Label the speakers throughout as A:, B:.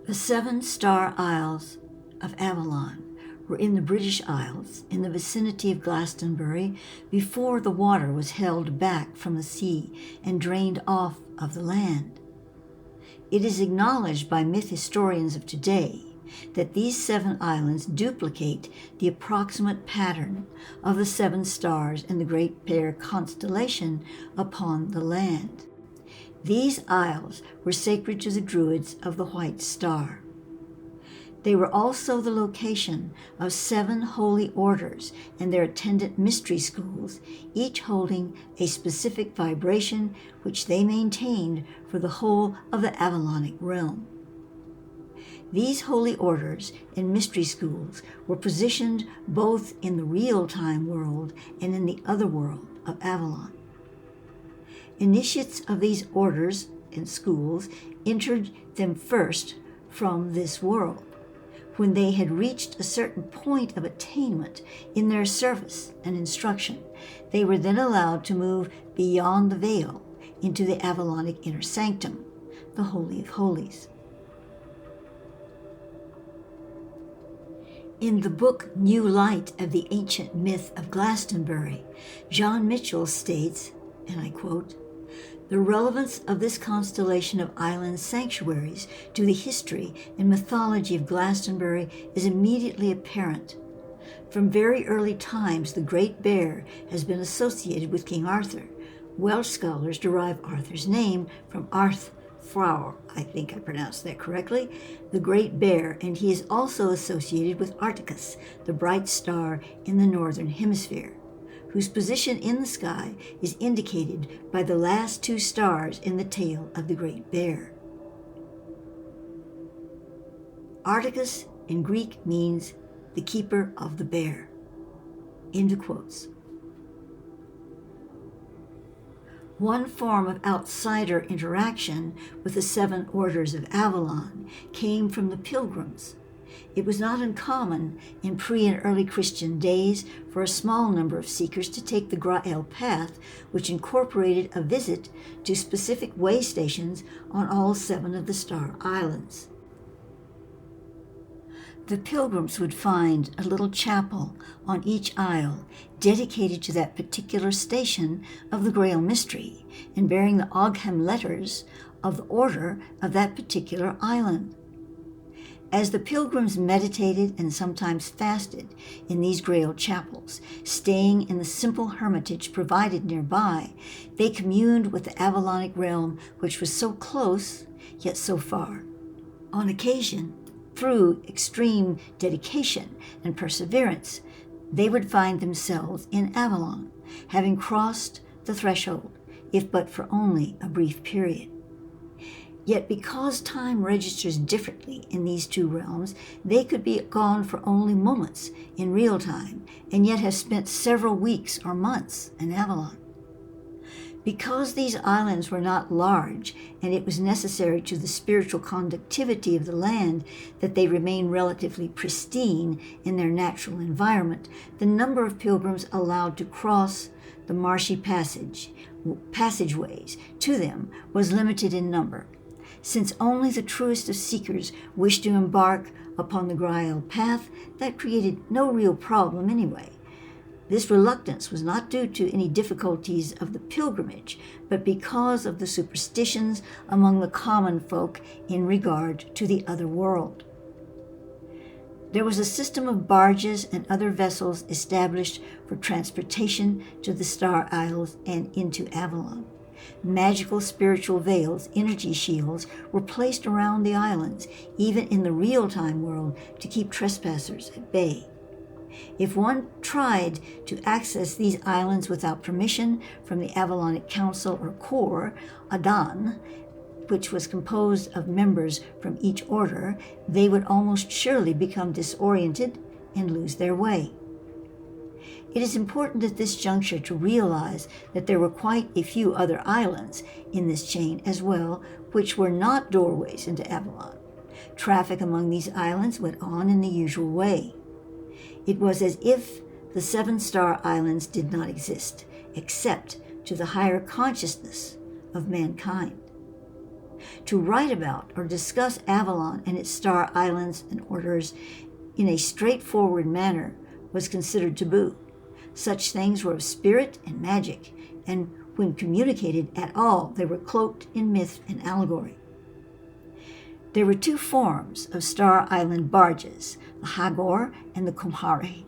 A: The 7 Star Isles of Avalon were in the British Isles in the vicinity of Glastonbury before the water was held back from the sea and drained off of the land. It is acknowledged by myth historians of today that these 7 islands duplicate the approximate pattern of the 7 stars in the Great Bear constellation upon the land. These isles were sacred to the Druids of the White Star. They were also the location of 7 holy orders and their attendant mystery schools, each holding a specific vibration which they maintained for the whole of the Avalonic realm. These holy orders and mystery schools were positioned both in the real-time world and in the other world of Avalon. Initiates of these orders and schools entered them first from this world. When they had reached a certain point of attainment in their service and instruction, they were then allowed to move beyond the veil into the Avalonic inner sanctum, the Holy of Holies. In the book New Light of the Ancient Myth of Glastonbury, John Mitchell states, and I quote, "The relevance of this constellation of island sanctuaries to the history and mythology of Glastonbury is immediately apparent. From very early times, the Great Bear has been associated with King Arthur. Welsh scholars derive Arthur's name from Arthfrau, I think I pronounced that correctly, the Great Bear, and he is also associated with Arcticus, the bright star in the northern hemisphere, whose position in the sky is indicated by the last 2 stars in the tail of the Great Bear. Arcticus in Greek means the keeper of the bear." End of quotes. One form of outsider interaction with the 7 orders of Avalon came from the pilgrims. It was not uncommon in pre- and early Christian days for a small number of seekers to take the grail path, which incorporated a visit to specific way stations on all 7 of the Star Islands. The pilgrims would find a little chapel on each isle dedicated to that particular station of the Grail mystery and bearing the Ogham letters of the order of that particular island. As the pilgrims meditated and sometimes fasted in these Grail chapels, staying in the simple hermitage provided nearby, they communed with the Avalonic realm, which was so close, yet so far. On occasion, through extreme dedication and perseverance, they would find themselves in Avalon, having crossed the threshold, if but for only a brief period. Yet because time registers differently in these 2 realms, they could be gone for only moments in real time, and yet have spent several weeks or months in Avalon. Because these islands were not large, and it was necessary to the spiritual conductivity of the land that they remain relatively pristine in their natural environment, the number of pilgrims allowed to cross the marshy passageways to them was limited in number. Since only the truest of seekers wished to embark upon the grail path, that created no real problem anyway. This reluctance was not due to any difficulties of the pilgrimage, but because of the superstitions among the common folk in regard to the other world. There was a system of barges and other vessels established for transportation to the Star Isles and into Avalon. Magical spiritual veils, energy shields, were placed around the islands, even in the real-time world, to keep trespassers at bay. If one tried to access these islands without permission from the Avalonic Council or Corps, Adan, which was composed of members from each order, they would almost surely become disoriented and lose their way. It is important at this juncture to realize that there were quite a few other islands in this chain as well, which were not doorways into Avalon. Traffic among these islands went on in the usual way. It was as if the 7 Star Islands did not exist, except to the higher consciousness of mankind. To write about or discuss Avalon and its star islands and orders in a straightforward manner was considered taboo. Such things were of spirit and magic, and when communicated at all, they were cloaked in myth and allegory. There were two forms of Star Island barges, the Hagor and the Kumhari.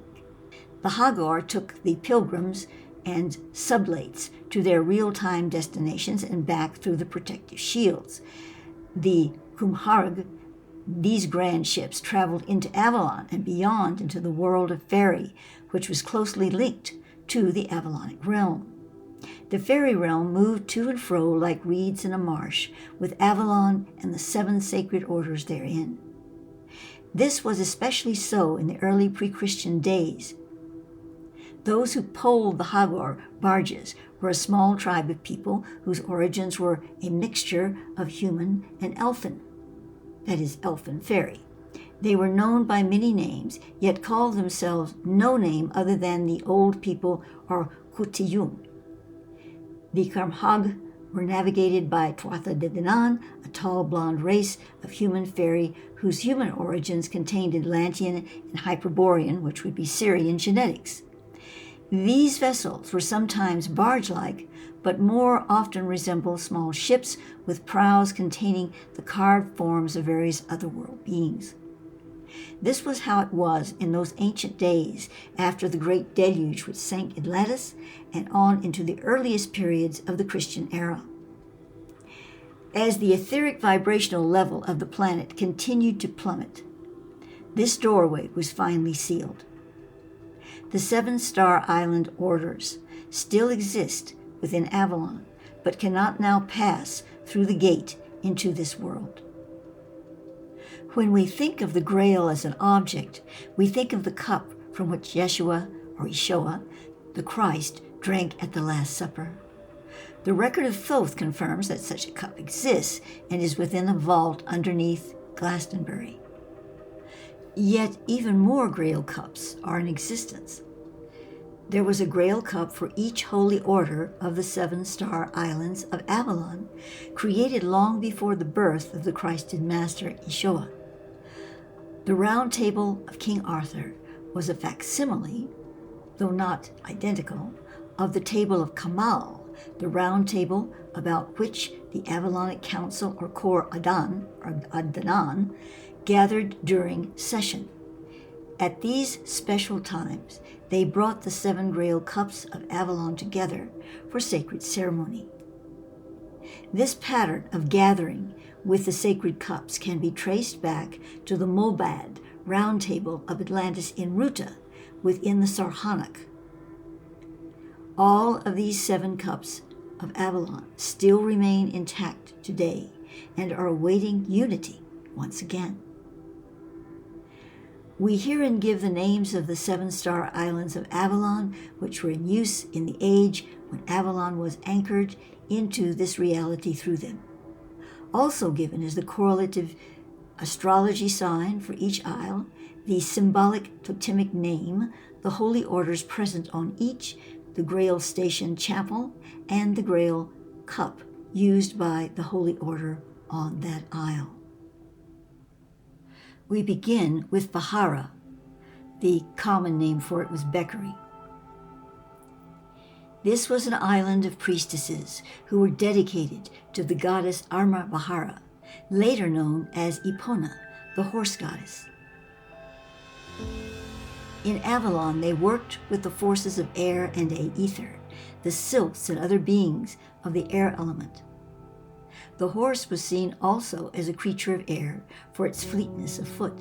A: The Hagor took the pilgrims and sublates to their real-time destinations and back through the protective shields. The Kumharg, these grand ships, traveled into Avalon and beyond into the world of fairy, which was closely linked to the Avalonic realm. The fairy realm moved to and fro like reeds in a marsh, with Avalon and the 7 sacred orders therein. This was especially so in the early pre-Christian days. Those who poled the Hagor barges were a small tribe of people whose origins were a mixture of human and elfin, that is, elfin fairy. They were known by many names, yet called themselves no name other than the old people or Kutiyum. The Karmhag were navigated by Tuatha De Danann, a tall blonde race of human fairy whose human origins contained Atlantean and Hyperborean, which would be Syrian genetics. These vessels were sometimes barge-like, but more often resemble small ships with prows containing the carved forms of various otherworld beings. This was how it was in those ancient days after the great deluge which sank Atlantis and on into the earliest periods of the Christian era. As the etheric vibrational level of the planet continued to plummet, this doorway was finally sealed. The 7 Star Island orders still exist within Avalon, but cannot now pass through the gate into this world. When we think of the grail as an object, we think of the cup from which Yeshua, or Yeshua, the Christ, drank at the Last Supper. The record of Thoth confirms that such a cup exists and is within a vault underneath Glastonbury. Yet even more grail cups are in existence. There was a grail cup for each holy order of the 7 Star Islands of Avalon, created long before the birth of the Christed Master Yeshua. The Round Table of King Arthur was a facsimile, though not identical, of the Table of Kamal, the round table about which the Avalonic Council or Kor Adan, or Adanan, gathered during session. At these special times, they brought the 7 Grail cups of Avalon together for sacred ceremony. This pattern of gathering with the sacred cups can be traced back to the Mobad round table of Atlantis in Ruta within the Sarhanach. All of these 7 cups of Avalon still remain intact today and are awaiting unity once again. We herein give the names of the 7 Star Islands of Avalon, which were in use in the age when Avalon was anchored into this reality through them. Also given is the correlative astrology sign for each isle, the symbolic totemic name, the holy orders present on each, the Grail Station Chapel, and the Grail Cup used by the holy order on that isle. We begin with Ahara. The common name for it was Beccari. This was an island of priestesses who were dedicated to the goddess Ahara, later known as Epona, the horse goddess. In Avalon, they worked with the forces of air and aether, the sylphs and other beings of the air element. The horse was seen also as a creature of air for its fleetness of foot.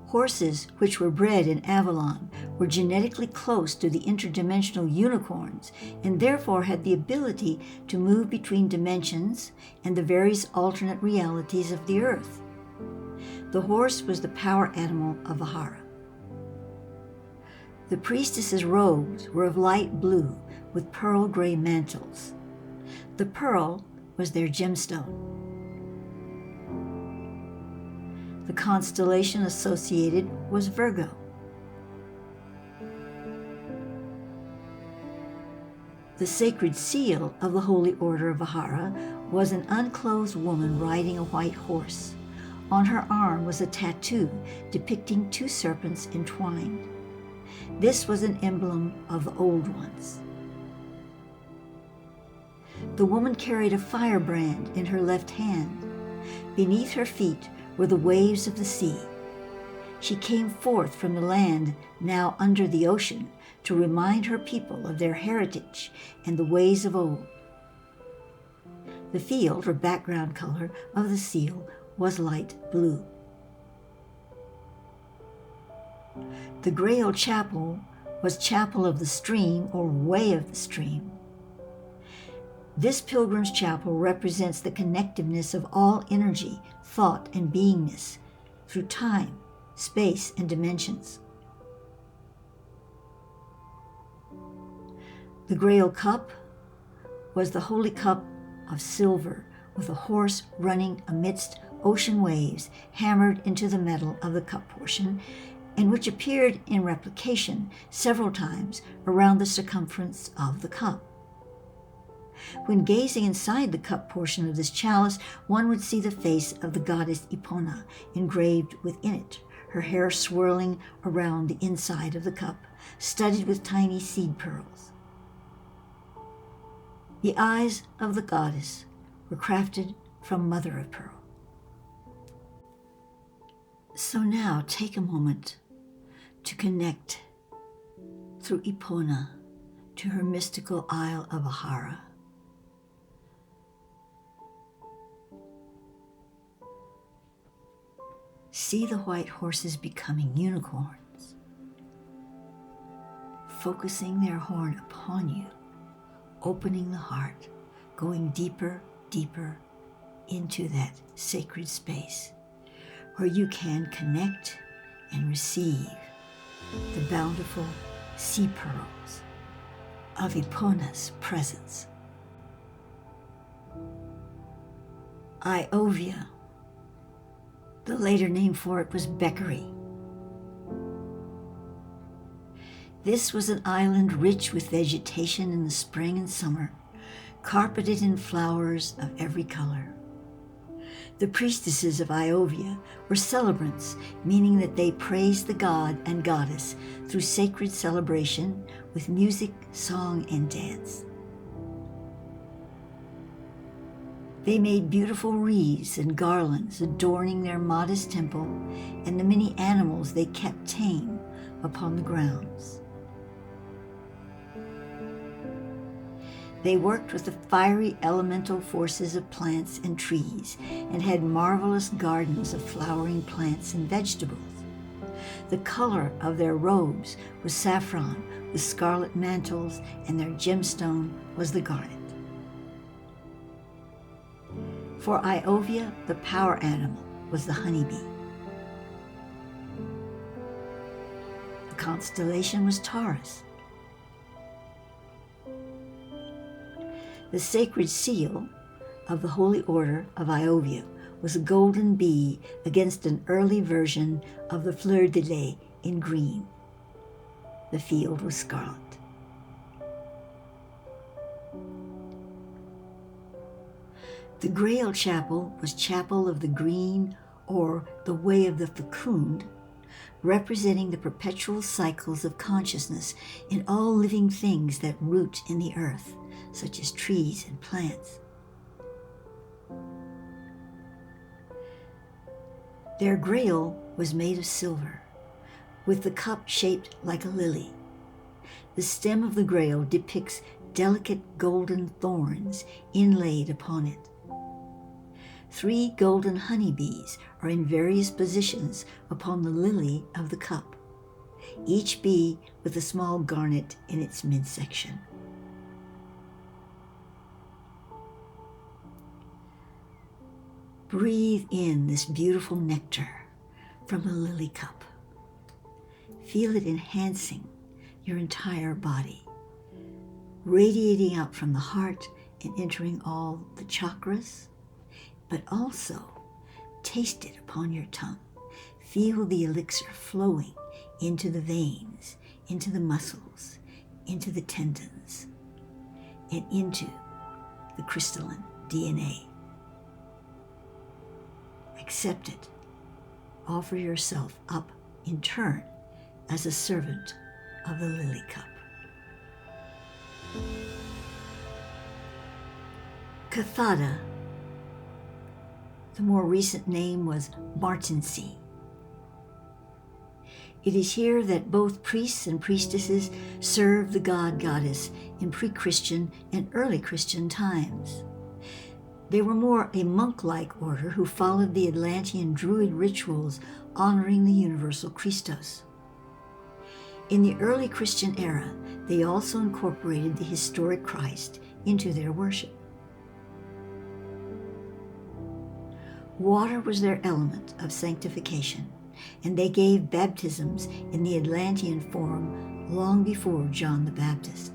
A: Horses, which were bred in Avalon, were genetically close to the interdimensional unicorns and therefore had the ability to move between dimensions and the various alternate realities of the earth. The horse was the power animal of Ahara. The priestesses' robes were of light blue with pearl gray mantles. The pearl was their gemstone. The constellation associated was Virgo. The sacred seal of the Holy Order of Ahara was an unclothed woman riding a white horse. On her arm was a tattoo depicting two serpents entwined. This was an emblem of the old ones. The woman carried a firebrand in her left hand. Beneath her feet were the waves of the sea. She came forth from the land now under the ocean to remind her people of their heritage and the ways of old. The field or background color of the seal was light blue. The Grail Chapel was Chapel of the Stream or Way of the Stream. This pilgrim's chapel represents the connectiveness of all energy, thought, and beingness through time, space, and dimensions. The Grail Cup was the holy cup of silver with a horse running amidst ocean waves hammered into the metal of the cup portion, and which appeared in replication several times around the circumference of the cup. When gazing inside the cup portion of this chalice, one would see the face of the goddess Epona engraved within it, her hair swirling around the inside of the cup, studded with tiny seed pearls. The eyes of the goddess were crafted from mother of pearl. So now take a moment to connect through Epona to her mystical Isle of Ahara. See the white horses becoming unicorns, focusing their horn upon you, opening the heart, going deeper, deeper into that sacred space where you can connect and receive the bountiful sea pearls of Epona's presence. Iovia, the later name for it was Beckery. This was an island rich with vegetation in the spring and summer, carpeted in flowers of every color. The priestesses of Iovia were celebrants, meaning that they praised the god and goddess through sacred celebration with music, song, and dance. They made beautiful wreaths and garlands adorning their modest temple and the many animals they kept tame upon the grounds. They worked with the fiery elemental forces of plants and trees and had marvelous gardens of flowering plants and vegetables. The color of their robes was saffron with scarlet mantles, and their gemstone was the garnet. For Iovia, the power animal was the honeybee. The constellation was Taurus. The sacred seal of the Holy Order of Iovia was a golden bee against an early version of the fleur-de-lis in green. The field was scarlet. The Grail Chapel was Chapel of the Green, or the Way of the Fecund, representing the perpetual cycles of consciousness in all living things that root in the earth, such as trees and plants. Their grail was made of silver, with the cup shaped like a lily. The stem of the grail depicts delicate golden thorns inlaid upon it. 3 golden honeybees are in various positions upon the lily of the cup, each bee with a small garnet in its midsection. Breathe in this beautiful nectar from the lily cup. Feel it enhancing your entire body, radiating out from the heart and entering all the chakras, but also taste it upon your tongue. Feel the elixir flowing into the veins, into the muscles, into the tendons, and into the crystalline DNA. Accept it. Offer yourself up in turn as a servant of the lily cup. Cathada. The more recent name was Martensea. It is here that both priests and priestesses served the god-goddess in pre-Christian and early Christian times. They were more a monk-like order who followed the Atlantean druid rituals honoring the universal Christos. In the early Christian era, they also incorporated the historic Christ into their worship. Water was their element of sanctification, and they gave baptisms in the Atlantean form long before John the Baptist.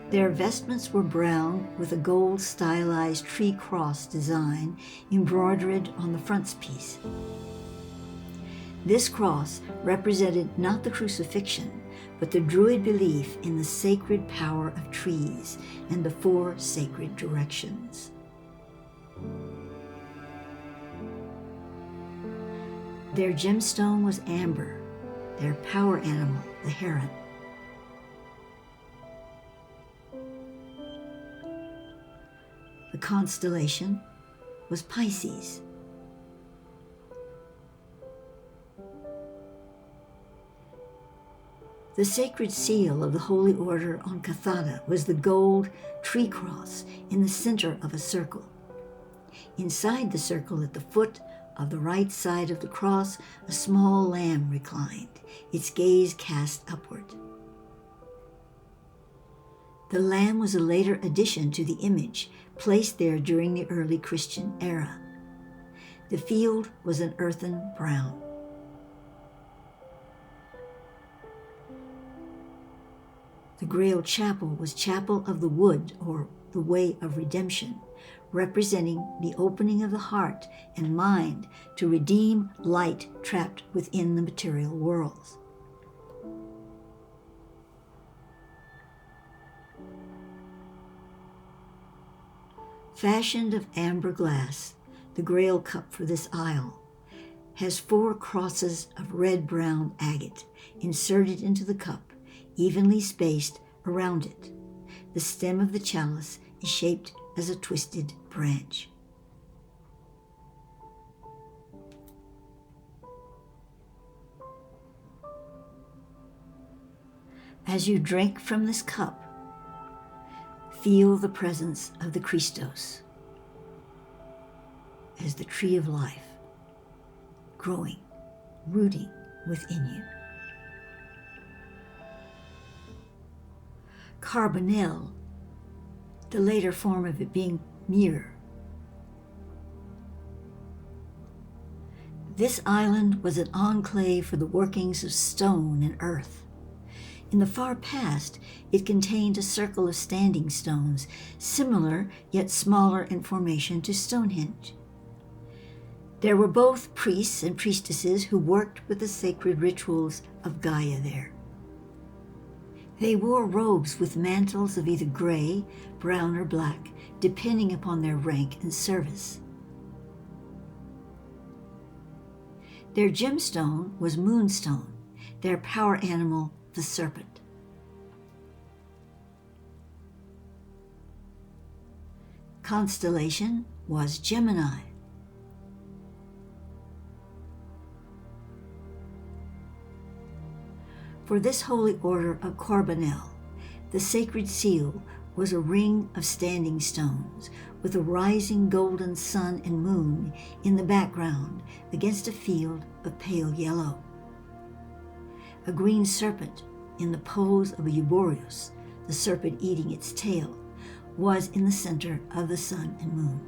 A: Their vestments were brown with a gold stylized tree cross design embroidered on the frontispiece. This cross represented not the crucifixion, but the Druid belief in the sacred power of trees and the four sacred directions. Their gemstone was amber, their power animal the heron. The constellation was Pisces. The sacred seal of the Holy Order on Cathada was the gold tree cross in the center of a circle. Inside the circle at the foot of the right side of the cross, a small lamb reclined, its gaze cast upward. The lamb was a later addition to the image, placed there during the early Christian era. The field was an earthen brown. The Grail Chapel was Chapel of the Wood, or the Way of Redemption, representing the opening of the heart and mind to redeem light trapped within the material worlds. Fashioned of amber glass, the Grail cup for this aisle has 4 crosses of red-brown agate inserted into the cup, evenly spaced around it. The stem of the chalice is shaped as a twisted branch. As you drink from this cup, feel the presence of the Christos as the tree of life, growing, rooting within you. Corbanel, the later form of it being myrrh. This island was an enclave for the workings of stone and earth. In the far past, it contained a circle of standing stones, similar yet smaller in formation to Stonehenge. There were both priests and priestesses who worked with the sacred rituals of Gaia there. They wore robes with mantles of either gray, brown, or black, depending upon their rank and service. Their gemstone was moonstone, their power animal the serpent. Constellation was Gemini. For this holy order of Corbanel, the sacred seal was a ring of standing stones with a rising golden sun and moon in the background against a field of pale yellow. A green serpent in the pose of a Euboreus, the serpent eating its tail, was in the center of the sun and moon.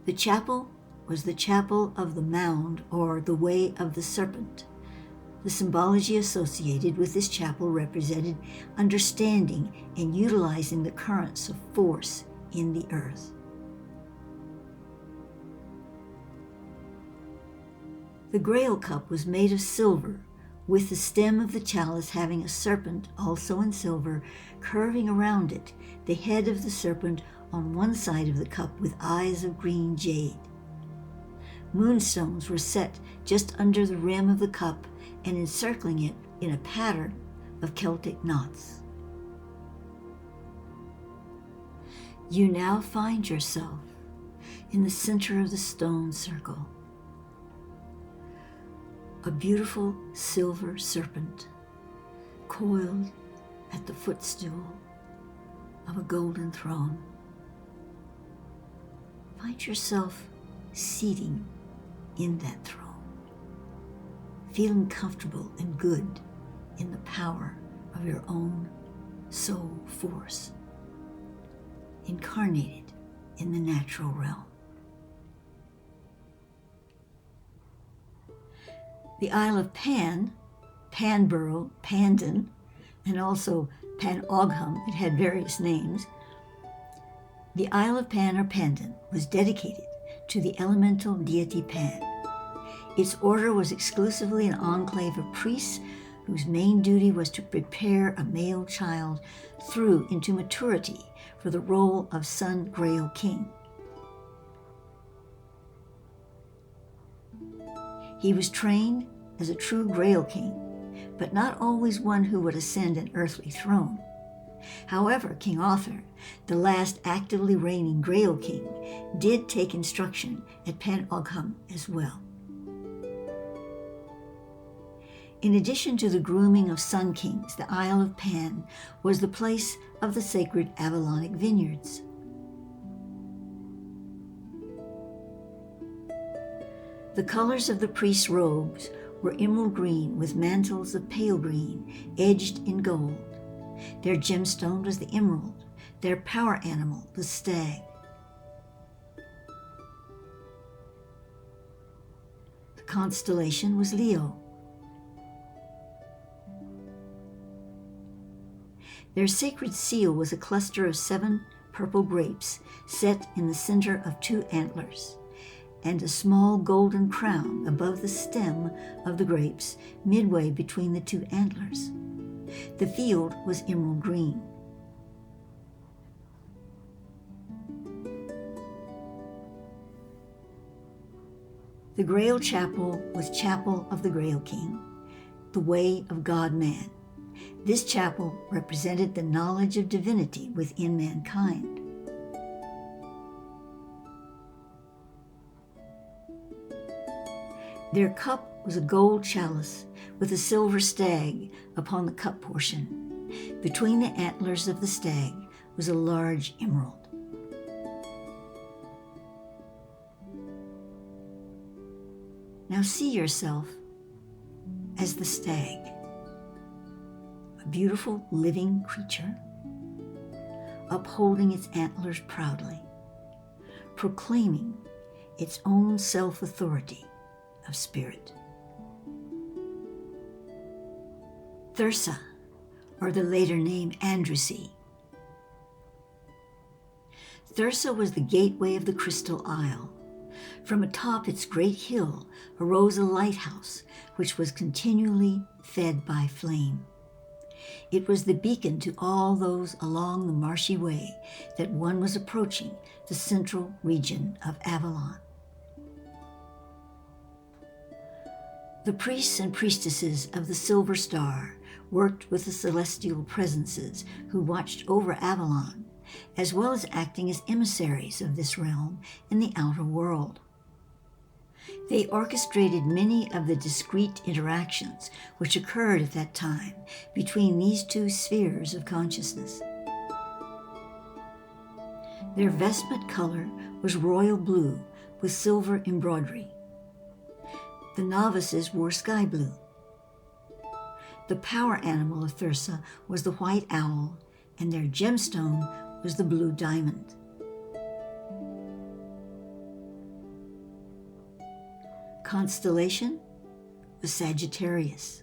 A: The chapel was the chapel of the mound, or the way of the serpent. The symbology associated with this chapel represented understanding and utilizing the currents of force in the earth. The Grail cup was made of silver with the stem of the chalice having a serpent, also in silver, curving around it, the head of the serpent on one side of the cup with eyes of green jade. Moonstones were set just under the rim of the cup and encircling it in a pattern of Celtic knots. You now find yourself in the center of the stone circle. A beautiful silver serpent coiled at the footstool of a golden throne. Find yourself seating in that throne, feeling comfortable and good in the power of your own soul force, incarnated in the natural realm. The Isle of Pan, Panborough, Pandan, and also Pan-Ogham, it had various names. The Isle of Pan or Pandan was dedicated to the elemental deity Pan. Its order was exclusively an enclave of priests whose main duty was to prepare a male child through into maturity for the role of Sun Grail King. He was trained as a true Grail King, but not always one who would ascend an earthly throne. However, King Arthur, the last actively reigning Grail King, did take instruction at Pan-Ogham as well. In addition to the grooming of Sun Kings, the Isle of Pan was the place of the sacred Avalonic vineyards. The colors of the priests' robes were emerald green with mantles of pale green, edged in gold. Their gemstone was the emerald, their power animal the stag. The constellation was Leo. Their sacred seal was a cluster of 7 purple grapes set in the center of 2 antlers, and a small golden crown above the stem of the grapes, midway between the 2 antlers. The field was emerald green. The Grail Chapel was Chapel of the Grail King, the way of God-man. This chapel represented the knowledge of divinity within mankind. Their cup was a gold chalice with a silver stag upon the cup portion. Between the antlers of the stag was a large emerald. Now see yourself as the stag, a beautiful living creature, upholding its antlers proudly, proclaiming its own self-authority of spirit. Thursa, or the later name Andrasy. Thursa was the gateway of the Crystal Isle. From atop its great hill arose a lighthouse, which was continually fed by flame. It was the beacon to all those along the marshy way that one was approaching the central region of Avalon. The priests and priestesses of the Silver Star worked with the celestial presences who watched over Avalon, as well as acting as emissaries of this realm in the outer world. They orchestrated many of the discrete interactions which occurred at that time between these 2 spheres of consciousness. Their vestment color was royal blue with silver embroidery. The novices wore sky blue. The power animal of Thursa was the white owl, and their gemstone was the blue diamond. Constellation was Sagittarius.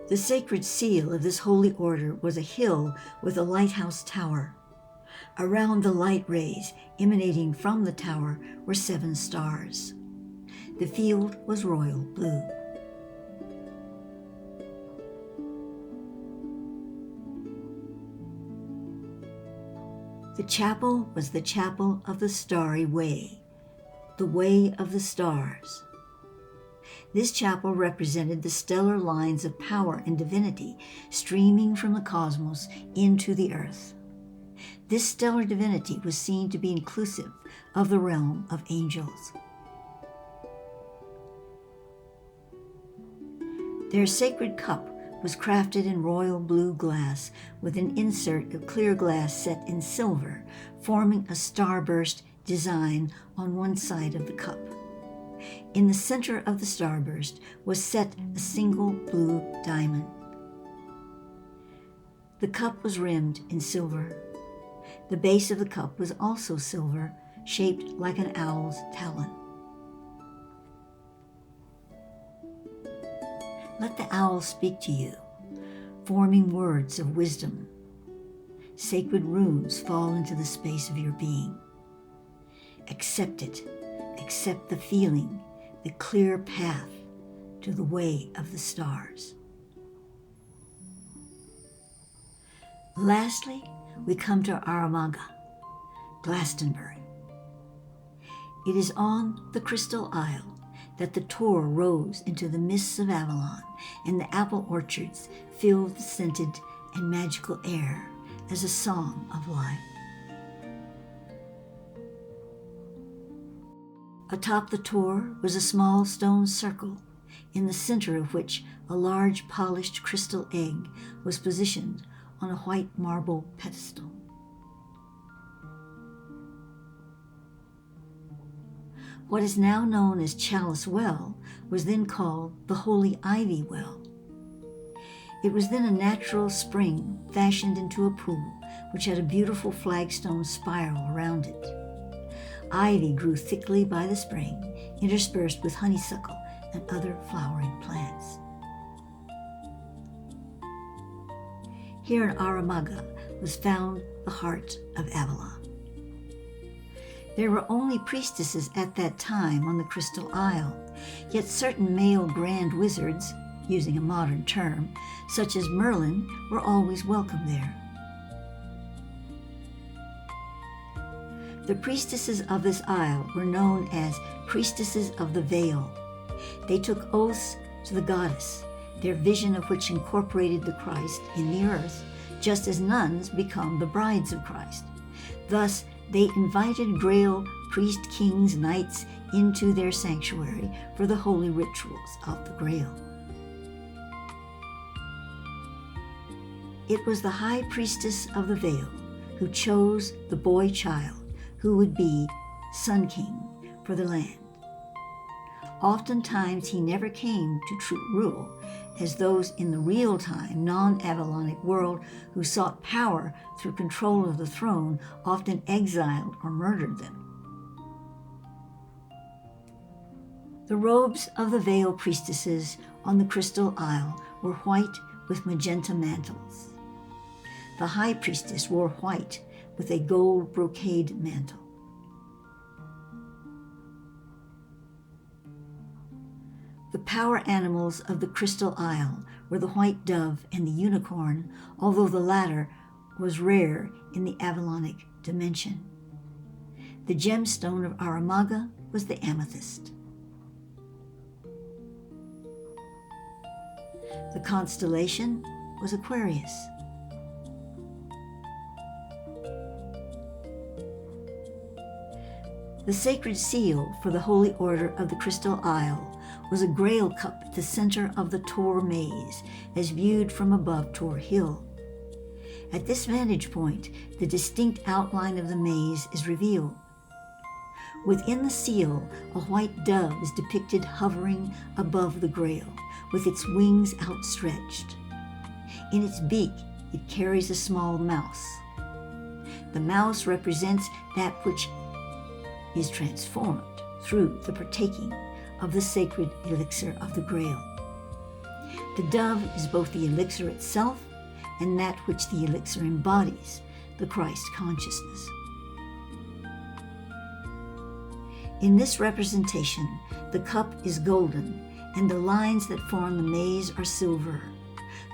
A: The sacred seal of this holy order was a hill with a lighthouse tower. Around the light rays emanating from the tower were 7 stars. The field was royal blue. The chapel was the chapel of the Starry Way, the Way of the Stars. This chapel represented the stellar lines of power and divinity streaming from the cosmos into the earth. This stellar divinity was seen to be inclusive of the realm of angels. Their sacred cup was crafted in royal blue glass with an insert of clear glass set in silver, forming a starburst design on one side of the cup. In the center of the starburst was set a single blue diamond. The cup was rimmed in silver. The base of the cup was also silver, shaped like an owl's talon. Let the owl speak to you, forming words of wisdom. Sacred runes fall into the space of your being. Accept it. Accept the feeling, the clear path to the way of the stars. Lastly, we come to Aramaga, Glastonbury. It is on the Crystal Isle that the Tor rose into the mists of Avalon, and the apple orchards filled the scented and magical air as a song of life. Atop the Tor was a small stone circle, in the center of which a large polished crystal egg was positioned on a white marble pedestal. What is now known as Chalice Well was then called the Holy Ivy Well. It was then a natural spring fashioned into a pool, which had a beautiful flagstone spiral around it. Ivy grew thickly by the spring, interspersed with honeysuckle and other flowering plants. Here in Aramaga was found the heart of Avalon. There were only priestesses at that time on the Crystal Isle, yet certain male grand wizards, using a modern term, such as Merlin, were always welcome there. The priestesses of this isle were known as priestesses of the veil. They took oaths to the goddess, their vision of which incorporated the Christ in the earth, just as nuns become the brides of Christ. Thus, they invited grail priest kings, knights into their sanctuary for the holy rituals of the grail. It was the high priestess of the veil who chose the boy child who would be Sun King for the land. Oftentimes he never came to true rule, as those in the real-time, non-Avalonic world who sought power through control of the throne often exiled or murdered them. The robes of the veil priestesses on the Crystal Isle were white with magenta mantles. The high priestess wore white with a gold brocade mantle. The power animals of the Crystal Isle were the white dove and the unicorn, although the latter was rare in the Avalonic dimension. The gemstone of Aramaga was the amethyst. The constellation was Aquarius. The sacred seal for the Holy Order of the Crystal Isle was a grail cup at the center of the Tor maze, as viewed from above Tor Hill. At this vantage point, the distinct outline of the maze is revealed. Within the seal, a white dove is depicted hovering above the grail, with its wings outstretched. In its beak, it carries a small mouse. The mouse represents that which is transformed through the partaking of the sacred elixir of the grail. The dove is both the elixir itself and that which the elixir embodies, the Christ consciousness. In this representation, the cup is golden, and the lines that form the maze are silver.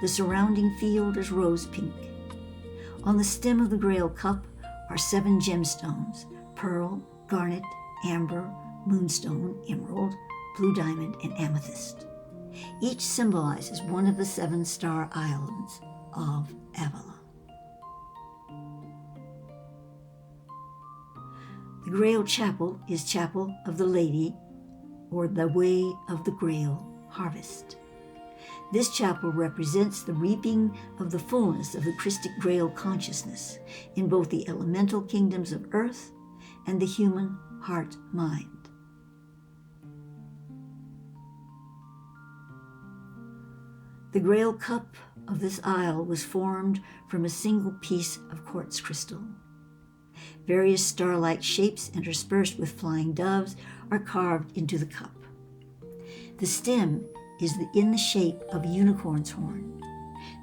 A: The surrounding field is rose pink. On the stem of the Grail cup are 7 gemstones: pearl, garnet, amber, moonstone, emerald, blue diamond, and amethyst. Each symbolizes one of the 7 star islands of Avalon. The Grail Chapel is Chapel of the Lady, or the Way of the Grail Harvest. This chapel represents the reaping of the fullness of the Christic Grail consciousness in both the elemental kingdoms of earth and the human heart-mind. The Grail cup of this isle was formed from a single piece of quartz crystal. Various star-like shapes interspersed with flying doves are carved into the cup. The stem is in the shape of a unicorn's horn.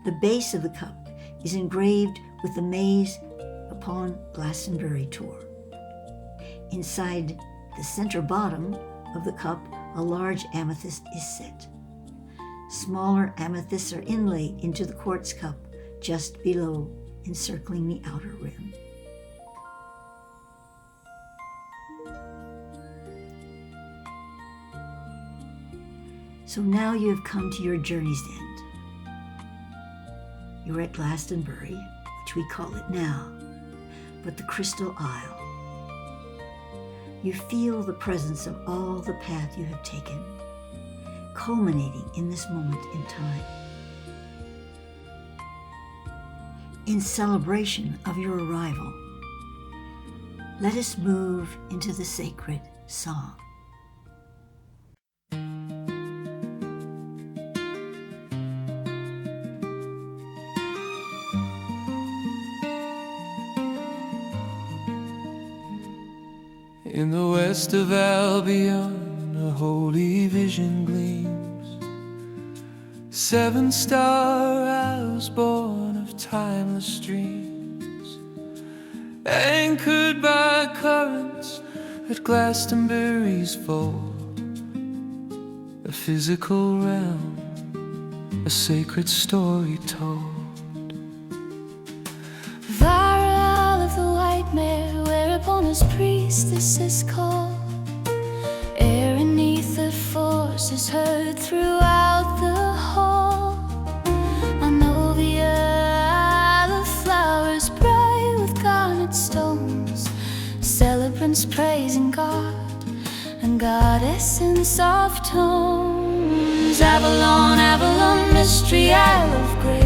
A: The base of the cup is engraved with the maze upon Glastonbury tour. Inside the center bottom of the cup, a large amethyst is set. Smaller amethysts are inlaid into the quartz cup just below, encircling the outer rim. So now you have come to your journey's end. You're at Glastonbury, which we call it now, but the Crystal Isle. You feel the presence of all the path you have taken, culminating in this moment in time. In celebration of your arrival, let us move into the sacred song.
B: In the west of Albion, a holy vision gleams. 7-star isles born of timeless streams, anchored by currents at Glastonbury's fold. A physical realm, a sacred story told.
C: As priestess is called, air and ether force is heard throughout the hall. Iovia, the flowers bright with garnet stones, celebrants praising God and goddess in soft tones. Avalon, Avalon, mystery, Isle of grace.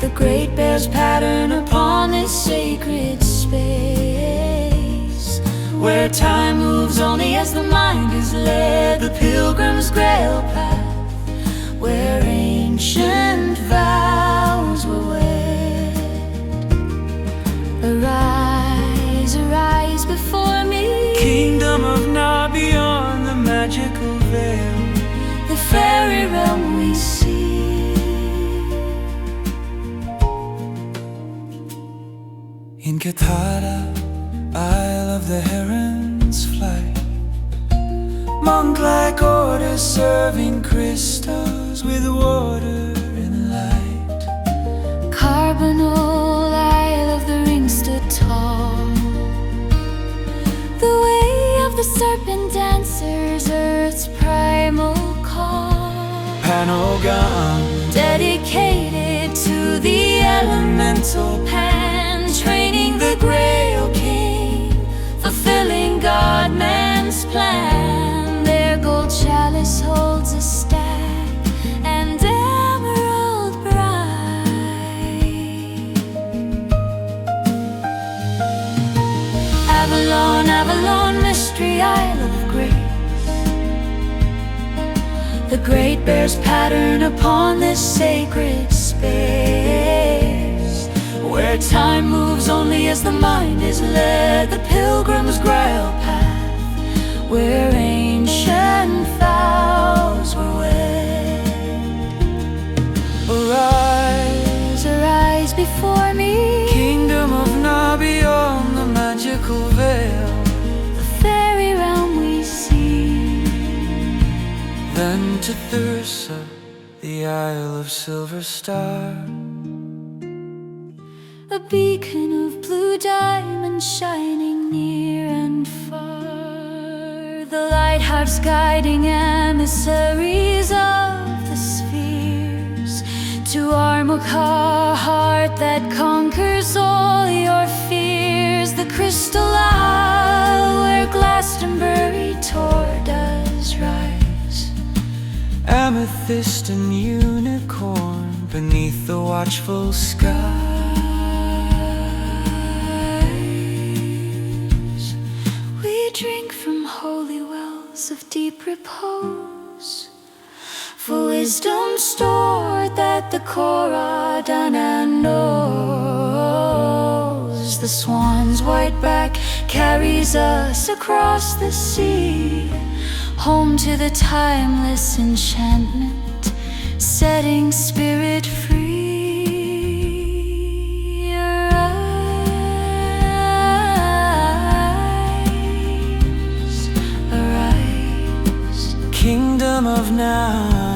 C: The great bear's pattern upon this sacred space, where time moves only as the mind is led. The pilgrim's grail path, where ancient vows were wed. Arise, arise before me,
B: Kingdom of Na beyond the magical veil,
C: the fairy realm we see.
B: In Cathada, Isle of the Heron's flight, monk-like orders serving crystals with water and light.
C: Corbanel, Isle of the Ring stood tall, the way of the serpent dancers, earth's primal call.
B: Panogon,
C: dedicated to the elemental pan, training the Grail King, fulfilling God-man's plan. Their gold chalice holds a stag and emerald bright. Avalon, Avalon, mystery, Isle of grace. The great bear's pattern upon this sacred space, where time moves only as the mind is led. The pilgrim's grail path, where ancient vows were wed.
B: arise,
C: Arise before
B: to Thursa, the Isle of Silver Star.
C: A beacon of blue diamond shining near and far, the lighthouse guiding emissaries of the spheres to Aramaga, heart that conquers all your fears. The crystal isle where Glastonbury Tor does rise,
B: Amethyst and unicorn beneath the watchful sky.
C: We drink from holy wells of deep repose, for wisdom stored that the Corbanel knows. The swan's white back carries us across the sea, home to the timeless enchantment, setting spirit free.
B: Arise, kingdom of now.